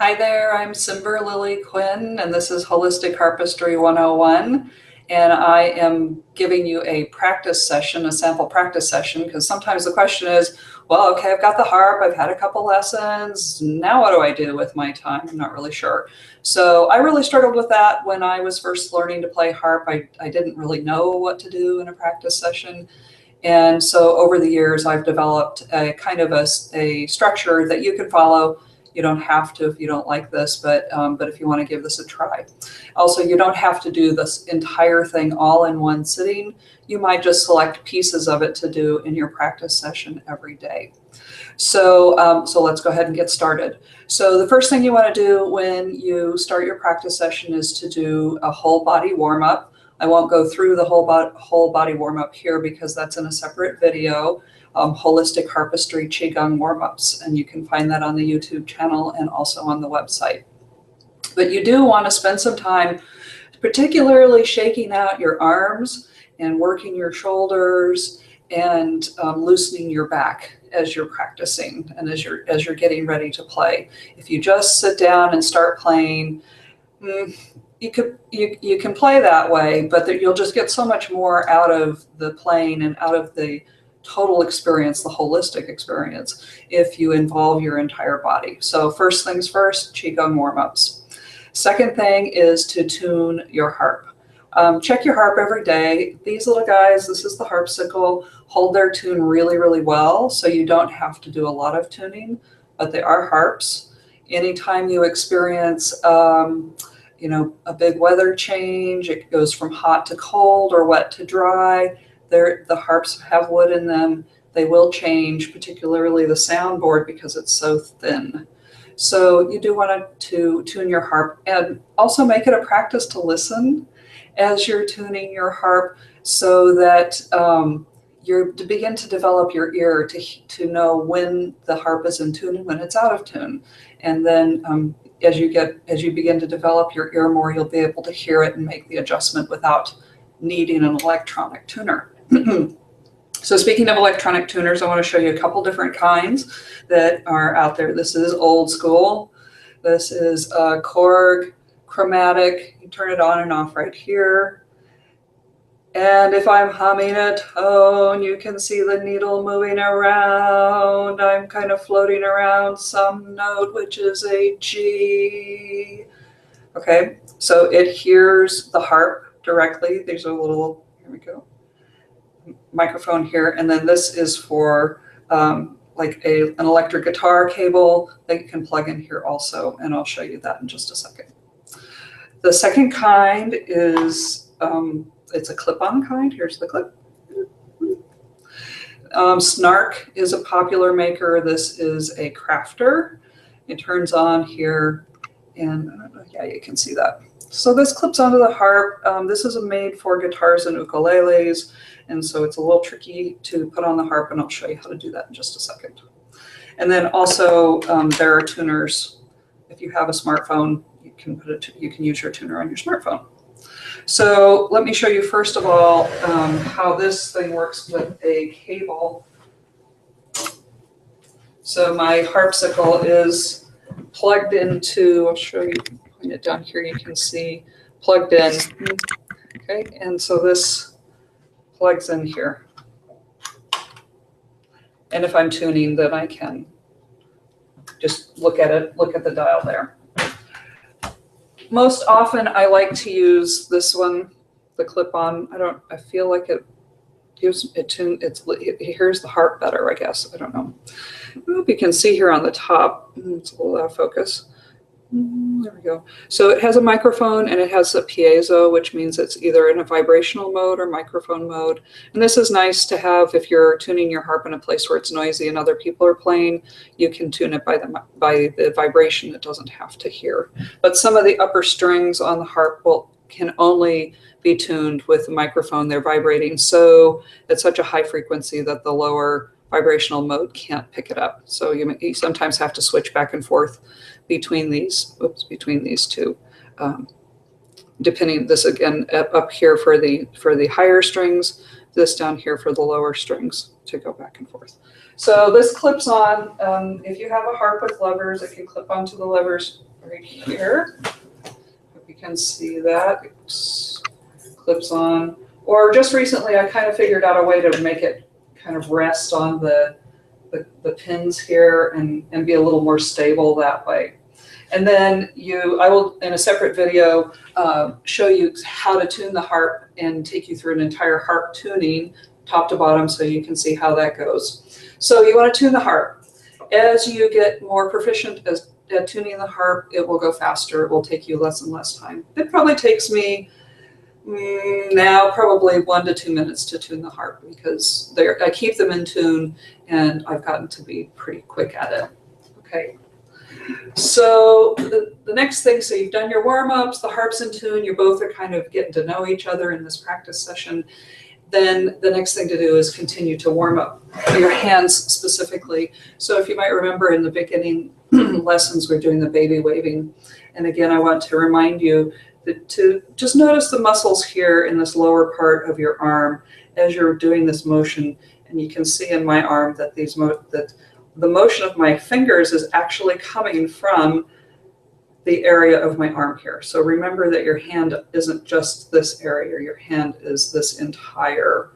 Hi there, I'm Cymber Lily Quinn, and this is Holistic Harpistry 101. And I am giving you a practice session, a sample practice session, because sometimes the question is, well, okay, I've got the harp, I've had a couple lessons, now what do I do with my time? I'm not really sure. So I really struggled with that when I was first learning to play harp. I didn't really know what to do in a practice session. And so over the years, I've developed a kind of a structure that you can follow. You don't have to if you don't like this, but if you want to give this a try. Also, you don't have to do this entire thing all in one sitting. You might just select pieces of it to do in your practice session every day. So let's go ahead and get started. So the first thing you want to do when you start your practice session is to do a whole body warm-up. I won't go through the whole body warm-up here because that's in a separate video. Holistic Harpistry Qigong warm-ups, and you can find that on the YouTube channel and also on the website. But you do want to spend some time particularly shaking out your arms and working your shoulders and loosening your back as you're practicing and as you're getting ready to play. If you just sit down and start playing, you can play that way, but you'll just get so much more out of the playing and out of the total experience, the holistic experience, if you involve your entire body. So first things first, Qigong warm-ups. Second thing is to tune your harp. Check your harp every day. These little guys, this is the harpsichord, hold their tune really, really well, so you don't have to do a lot of tuning, but they are harps. Anytime you experience a big weather change, it goes from hot to cold or wet to dry, the harps have wood in them. They will change, particularly the soundboard, because it's so thin. So you do want to tune your harp, and also make it a practice to listen as you're tuning your harp, so that you begin to develop your ear to know when the harp is in tune and when it's out of tune. And then as you begin to develop your ear more, you'll be able to hear it and make the adjustment without needing an electronic tuner. So speaking of electronic tuners, I want to show you a couple different kinds that are out there. This is old school. This is a Chord chromatic. You turn it on and off right here. And if I'm humming a tone, you can see the needle moving around. I'm kind of floating around some note, which is a G. Okay, so it hears the harp directly. There's a little, here we go, microphone here, and then this is for like an electric guitar cable that you can plug in here also, and I'll show you that in just a second. The second kind is, it's a clip-on kind. Here's the clip. Snark is a popular maker. This is a crafter. It turns on here, and yeah, you can see that. So this clips onto the harp. This is made for guitars and ukuleles, and so it's a little tricky to put on the harp, and I'll show you how to do that in just a second. And then also there are tuners. If you have a smartphone, you can use your tuner on your smartphone. So let me show you first of all how this thing works with a cable. So my harpsichord is plugged into, I'll show you, point it down here, you can see, plugged in. Okay, and so this plugs in here. And if I'm tuning, then I can just look at it, look at the dial there. Most often I like to use this one, the clip-on. I feel like it gives it tune, it hears the harp better, I guess. I don't know. I hope you can see here on the top. It's a little out of focus. There we go. So it has a microphone and it has a piezo, which means it's either in a vibrational mode or microphone mode. And this is nice to have if you're tuning your harp in a place where it's noisy and other people are playing. You can tune it by the vibration. It doesn't have to hear. But some of the upper strings on the harp can only be tuned with the microphone. They're vibrating so at such a high frequency that the lower vibrational mode can't pick it up. So you sometimes have to switch back and forth between these two, depending. This again up here for the higher strings, this down here for the lower strings to go back and forth. So this clips on. If you have a harp with levers, it can clip onto the levers right here. Hope you can see that. It clips on. Or just recently, I kind of figured out a way to make it kind of rest on the pins here and be a little more stable that way. And then I will, in a separate video, show you how to tune the harp and take you through an entire harp tuning, top to bottom, so you can see how that goes. So you want to tune the harp. As you get more proficient at tuning the harp, it will go faster. It will take you less and less time. It probably takes me now probably 1 to 2 minutes to tune the harp, because I keep them in tune and I've gotten to be pretty quick at it. Okay. So the next thing, so you've done your warm-ups, the harp's in tune, you both are kind of getting to know each other in this practice session. Then the next thing to do is continue to warm up your hands specifically. So if you might remember in the beginning lessons, we're doing the baby waving. And again, I want to remind you to just notice the muscles here in this lower part of your arm as you're doing this motion. And you can see in my arm that the motion of my fingers is actually coming from the area of my arm here. So remember that your hand isn't just this area, your hand is this entire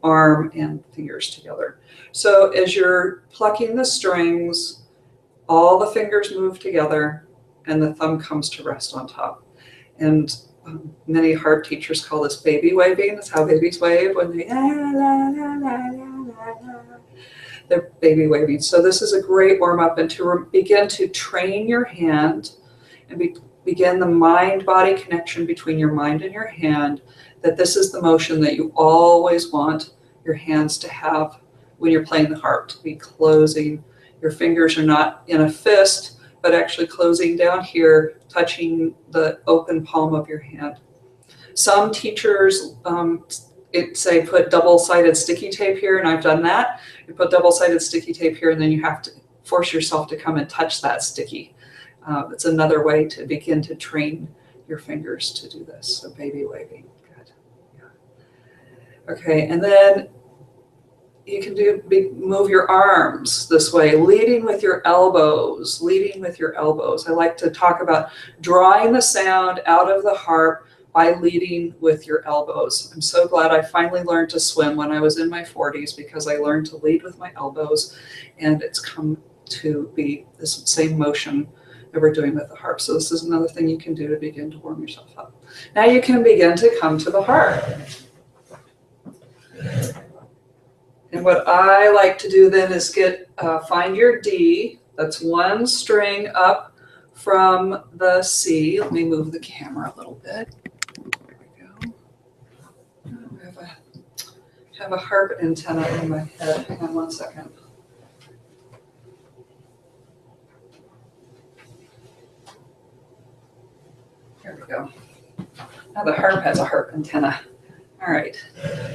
arm and fingers together. So as you're plucking the strings, all the fingers move together and the thumb comes to rest on top. And many harp teachers call this baby waving. That's how babies wave when they they're baby waving. So this is a great warm-up, and to begin to train your hand and begin the mind-body connection between your mind and your hand, that this is the motion that you always want your hands to have when you're playing the harp, to be closing. Your fingers are not in a fist, but actually closing down here, touching the open palm of your hand. Some teachers say put double-sided sticky tape here, and I've done that. You put double-sided sticky tape here, and then you have to force yourself to come and touch that sticky. It's another way to begin to train your fingers to do this. So baby waving, good. Yeah. Okay, and then you can move your arms this way, leading with your elbows, leading with your elbows. I like to talk about drawing the sound out of the harp by leading with your elbows. I'm so glad I finally learned to swim when I was in my 40s, because I learned to lead with my elbows, and it's come to be this same motion that we're doing with the harp. So this is another thing you can do to begin to warm yourself up. Now you can begin to come to the harp. And what I like to do then is find your D. That's one string up from the C. Let me move the camera a little bit. There we go. I have a harp antenna in my head. Hang on one second. There we go. Now the harp has a harp antenna. All right.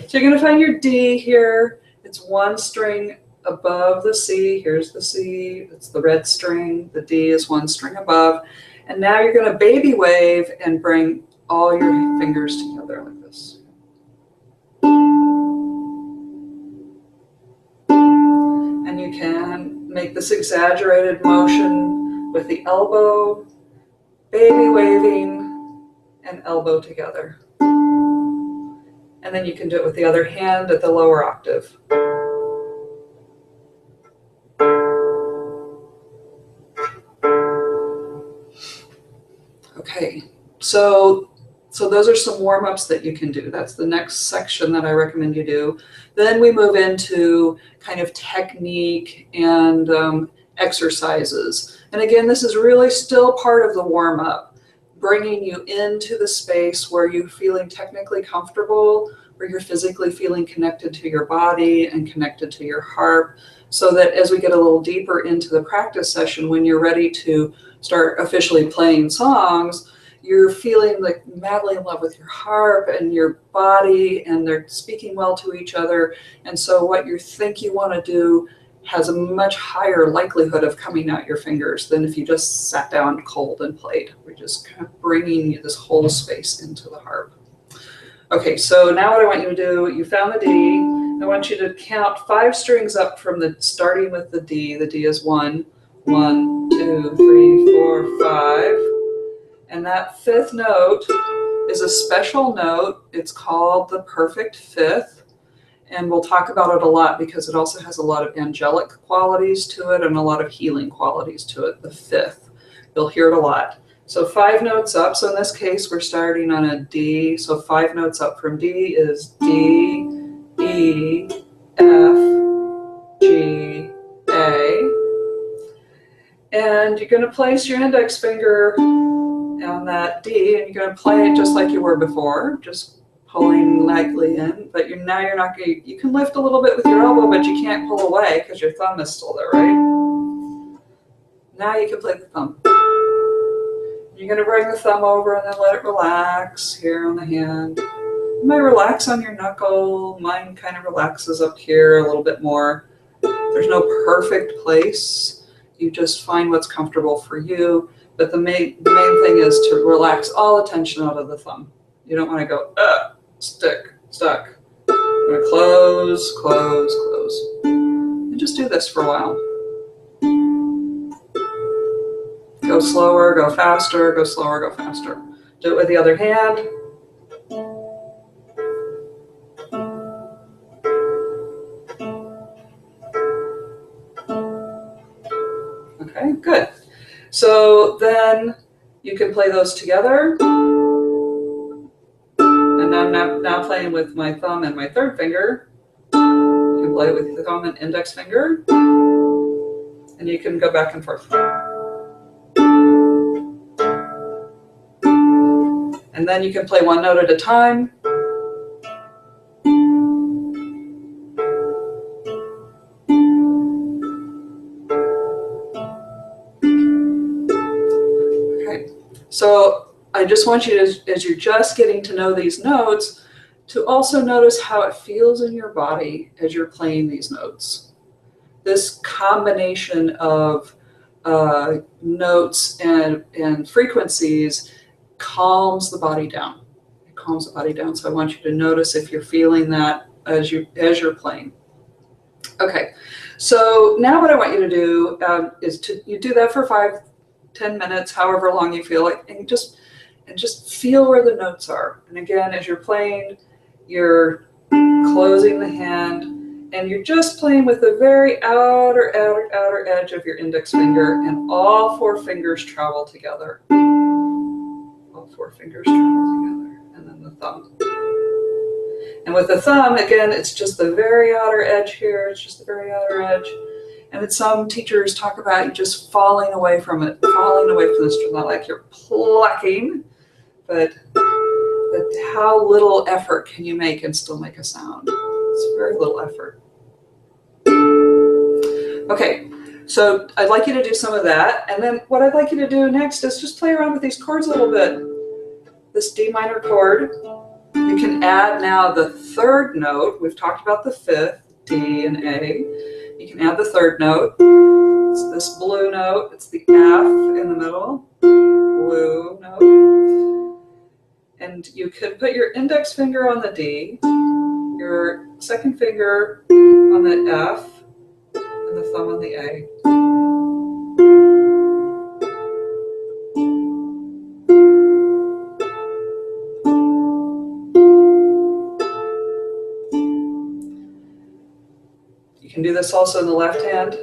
So you're going to find your D here. It's one string above the C. Here's the C. It's the red string. The D is one string above. And now you're going to baby wave and bring all your fingers together like this. And you can make this exaggerated motion with the elbow, baby waving, and elbow together. And then you can do it with the other hand at the lower octave. Okay, so those are some warm-ups that you can do. That's the next section that I recommend you do. Then we move into kind of technique and exercises. And again, this is really still part of the warm-up, bringing you into the space where you're feeling technically comfortable, where you're physically feeling connected to your body and connected to your harp, so that as we get a little deeper into the practice session, when you're ready to start officially playing songs, you're feeling like madly in love with your harp and your body, and they're speaking well to each other. And so what you think you want to do has a much higher likelihood of coming out your fingers than if you just sat down cold and played. We're just kind of bringing this whole space into the harp. Okay, so now what I want you to do, you found the D. I want you to count 5 strings up from starting with the D. The D is 1, 1, 2, 3, 4, 5. And that fifth note is a special note. It's called the perfect fifth. And we'll talk about it a lot because it also has a lot of angelic qualities to it and a lot of healing qualities to it, the fifth. You'll hear it a lot. So 5 notes up. So in this case, we're starting on a D. So 5 notes up from D is D, E, F, G, A. And you're going to place your index finger on that D, and you're going to play it just like you were before, just pulling lightly in. But now you're not going to, you can lift a little bit with your elbow, but you can't pull away because your thumb is still there, right? Now you can play the thumb. You're going to bring the thumb over and then let it relax here on the hand. You might relax on your knuckle. Mine kind of relaxes up here a little bit more. There's no perfect place. You just find what's comfortable for you. But the main thing is to relax all the tension out of the thumb. You don't want to go, stuck. I'm going to close, close, close. And just do this for a while. Go slower, go faster, go slower, go faster. Do it with the other hand. Okay, good. So then you can play those together. And I'm now playing with my thumb and my third finger. You can play with the thumb and index finger. And you can go back and forth. And then you can play one note at a time. Okay, so I just want you to, as you're just getting to know these notes, to also notice how it feels in your body as you're playing these notes. This combination of notes and frequencies calms the body down. It calms the body down. So I want you to notice if you're feeling that as you're playing. Okay, so now what I want you to do is you do that for 5-10 minutes, however long you feel like, and just feel where the notes are. And again, as you're playing, you're closing the hand, and you're just playing with the very outer edge of your index finger, and all 4 fingers travel together. 4 fingers travel together, and then the thumb. And with the thumb, again, it's just the very outer edge here. It's just the very outer edge. And some teachers talk about you just falling away from it, falling away from the string, not like you're plucking, but how little effort can you make and still make a sound? It's very little effort. Okay. So I'd like you to do some of that. And then what I'd like you to do next is just play around with these chords a little bit. This D minor chord. You can add now the third note. We've talked about the fifth, D and A. You can add the third note. It's this blue note. It's the F in the middle. Blue note. And you could put your index finger on the D, your second finger on the F, and the thumb on the A. You can do this also in the left hand.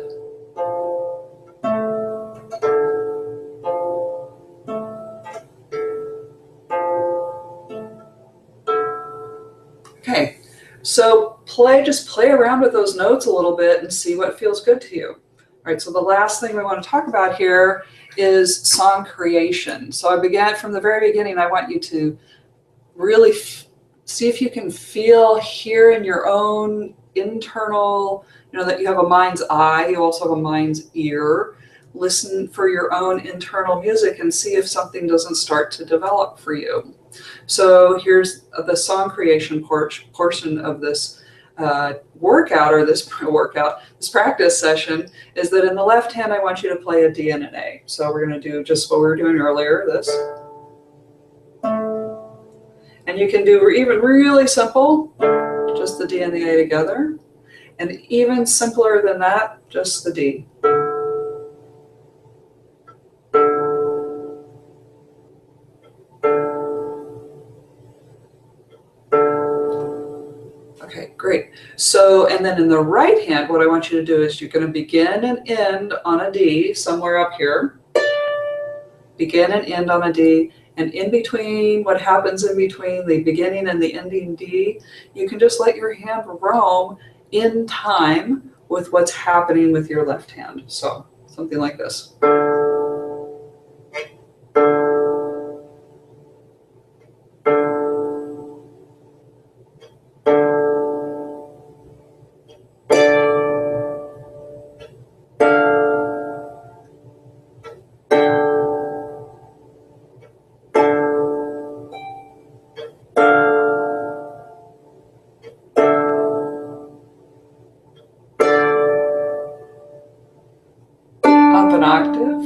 Okay, so just play around with those notes a little bit and see what feels good to you. All right, so the last thing we want to talk about here is song creation. So I began from the very beginning. I want you to really see if you can hear in your own internal, that you have a mind's eye, you also have a mind's ear. Listen for your own internal music and see if something doesn't start to develop for you. So here's the song creation portion of this workout, or this practice session, is that in the left hand, I want you to play a D and an A. So we're going to do just what we were doing earlier, this. And you can do even really simple, just the D and the A together. And even simpler than that, just the D. Okay, great. So, and then in the right hand, what I want you to do is you're going to begin and end on a D somewhere up here. Begin and end on a D. And in between, what happens in between the beginning and the ending D, you can just let your hand roam in time with what's happening with your left hand. So, something like this. Up an octave.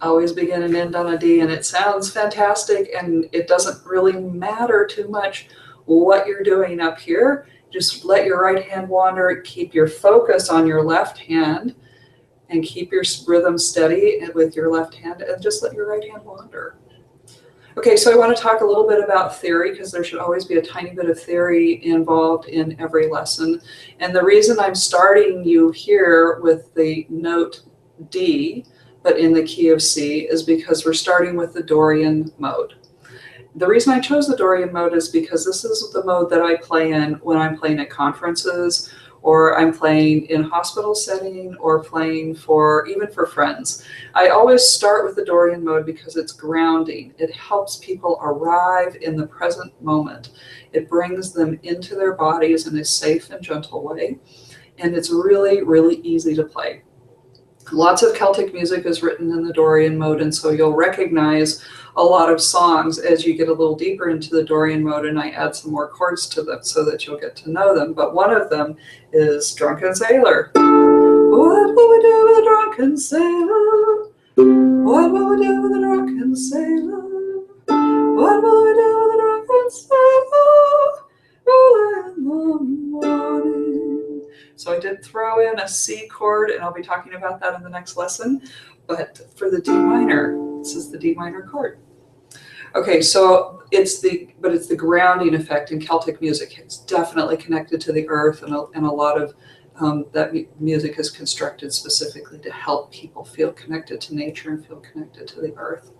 Always begin and end on a D, and it sounds fantastic, and it doesn't really matter too much what you're doing up here. Just let your right hand wander, keep your focus on your left hand, and keep your rhythm steady with your left hand, and just let your right hand wander. Okay, so I want to talk a little bit about theory, because there should always be a tiny bit of theory involved in every lesson. And the reason I'm starting you here with the note D, but in the key of C, is because we're starting with the Dorian mode. The reason I chose the Dorian mode is because this is the mode that I play in when I'm playing at conferences, or I'm playing in hospital setting, or playing for even for friends. I always start with the Dorian mode because it's grounding. It helps people arrive in the present moment. It brings them into their bodies in a safe and gentle way. And it's really, really easy to play. Lots of Celtic music is written in the Dorian mode, and so you'll recognize a lot of songs as you get a little deeper into the Dorian mode, and I add some more chords to them so that you'll get to know them. But one of them is Drunken Sailor. What will we do with a drunken sailor? What will we do with a drunken sailor? What will we do with a drunken sailor? Early in the morning. So I did throw in a C chord, and I'll be talking about that in the next lesson. But for the D minor, this is the D minor chord. Okay, so it's the grounding effect in Celtic music. It's definitely connected to the earth, and a lot of that music is constructed specifically to help people feel connected to nature and feel connected to the earth.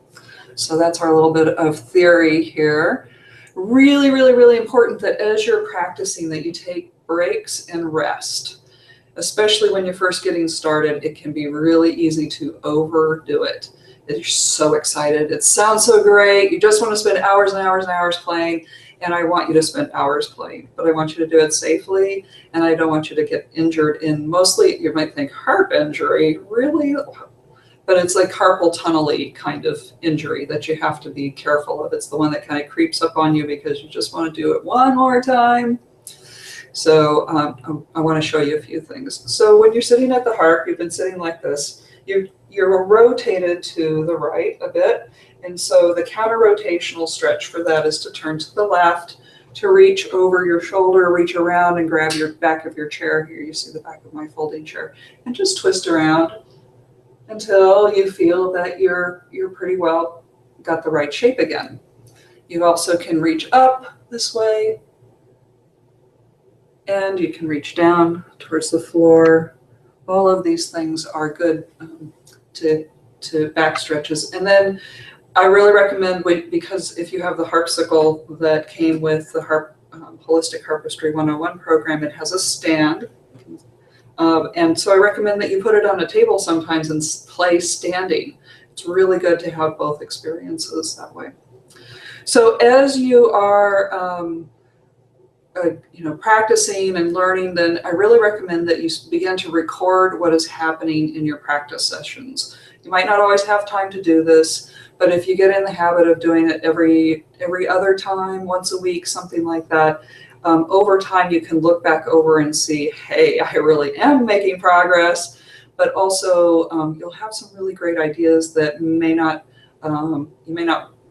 So that's our little bit of theory here. Really, really, really important that as you're practicing that you take breaks and rest. Especially when you're first getting started, it can be really easy to overdo it. You're so excited. It sounds so great. You just want to spend hours and hours and hours playing, and I want you to spend hours playing, but I want you to do it safely, and I don't want you to get injured in, mostly you might think harp injury, really? But it's like carpal tunnel-y kind of injury that you have to be careful of. It's the one that kind of creeps up on you because you just want to do it one more time. So I want to show you a few things. So when you're sitting at the harp, you've been sitting like this, you're rotated to the right a bit. And so the counter-rotational stretch for that is to turn to the left, to reach over your shoulder, reach around and grab your back of your chair. Here you see the back of my folding chair. And just twist around until you feel that you're pretty well got the right shape again. You also can reach up this way, and you can reach down towards the floor. All of these things are good to back stretches. And then I really recommend, because if you have the harpsichord that came with the Harp Holistic Harpistry 101 program, it has a stand. And so I recommend that you put it on a table sometimes and play standing. It's really good to have both experiences that way. So as you are practicing and learning, then I really recommend that you begin to record what is happening in your practice sessions. You might not always have time to do this, but if you get in the habit of doing it every other time, once a week, something like that, over time you can look back over and see, hey, I really am making progress, but also you'll have some really great ideas that you may not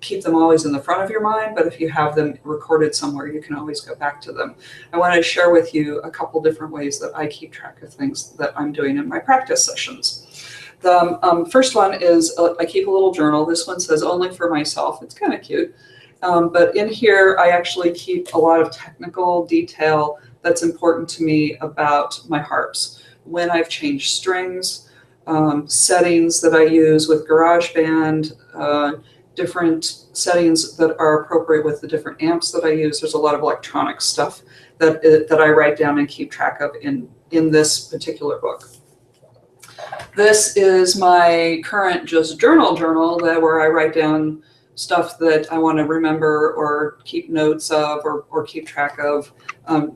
keep them always in the front of your mind, but if you have them recorded somewhere, you can always go back to them. I want to share with you a couple different ways that I keep track of things that I'm doing in my practice sessions. The first one is I keep a little journal. This one says only for myself. It's kind of cute. But in here, I actually keep a lot of technical detail that's important to me about my harps. When I've changed strings, settings that I use with GarageBand, different settings that are appropriate with the different amps that I use. There's a lot of electronic stuff that I write down and keep track of in this particular book. This is my current just journal where I write down stuff that I want to remember or keep notes of or keep track of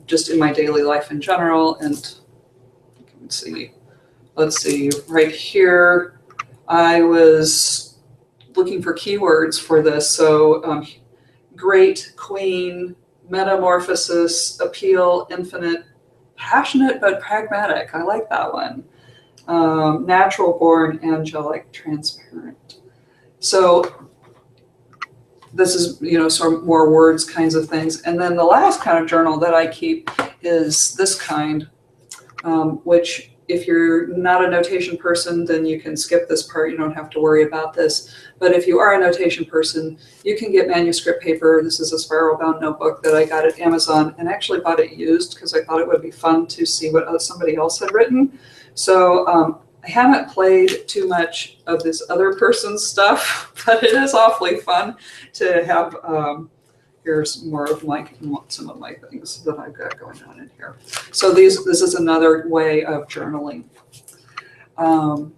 just in my daily life in general. And let's see, right here, I was looking for keywords for this. So great, queen, metamorphosis, appeal, infinite, passionate but pragmatic. I like that one. Natural born, angelic, transparent. So this is, sort of more words kinds of things. And then the last kind of journal that I keep is this kind, which if you're not a notation person, then you can skip this part. You don't have to worry about this. But if you are a notation person, you can get manuscript paper. This is a spiral bound notebook that I got at Amazon and actually bought it used because I thought it would be fun to see what somebody else had written. So I haven't played too much of this other person's stuff, but it is awfully fun to have. Here's more of some of my things that I've got going on in here. So this is another way of journaling. And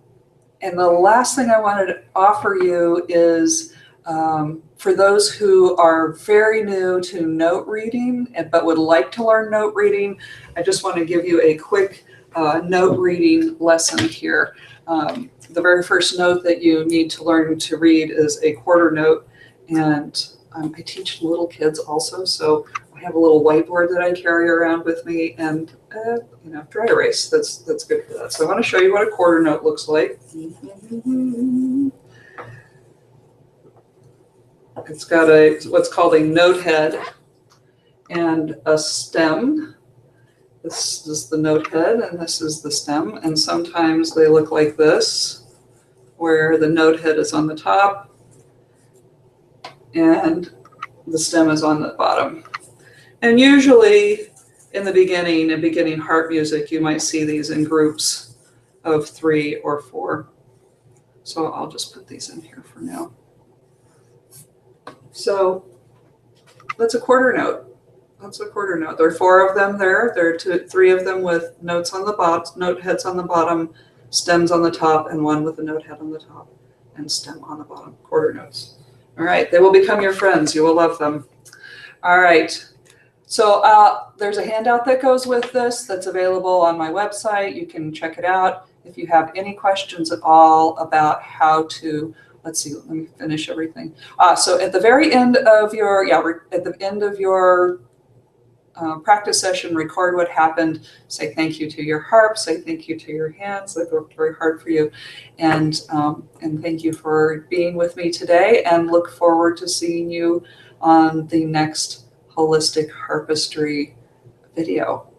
the last thing I wanted to offer you is for those who are very new to note reading but would like to learn note reading, I just want to give you a quick note reading lesson here. The very first note that you need to learn to read is a quarter note, and I teach little kids also, so I have a little whiteboard that I carry around with me, and dry erase. That's good for that. So I want to show you what a quarter note looks like. It's got what's called a note head and a stem. This is the note head, and this is the stem. And sometimes they look like this, where the note head is on the top and the stem is on the bottom. And usually in the beginning harp music, you might see these in groups of 3 or 4. So I'll just put these in here for now. So that's a quarter note. That's a quarter note. There are 4 of them there. There are 3 of them with notes on the bottom, note heads on the bottom, stems on the top, and 1 with a note head on the top and stem on the bottom. Quarter notes. All right, they will become your friends. You will love them. All right. So there's a handout that goes with this that's available on my website. You can check it out. If you have any questions at all about how to, let's see, let me finish everything. So at the very end of your, practice session, record what happened, say thank you to your harp, say thank you to your hands. They've worked very hard for you. And thank you for being with me today, and look forward to seeing you on the next Holistic Harpistry video.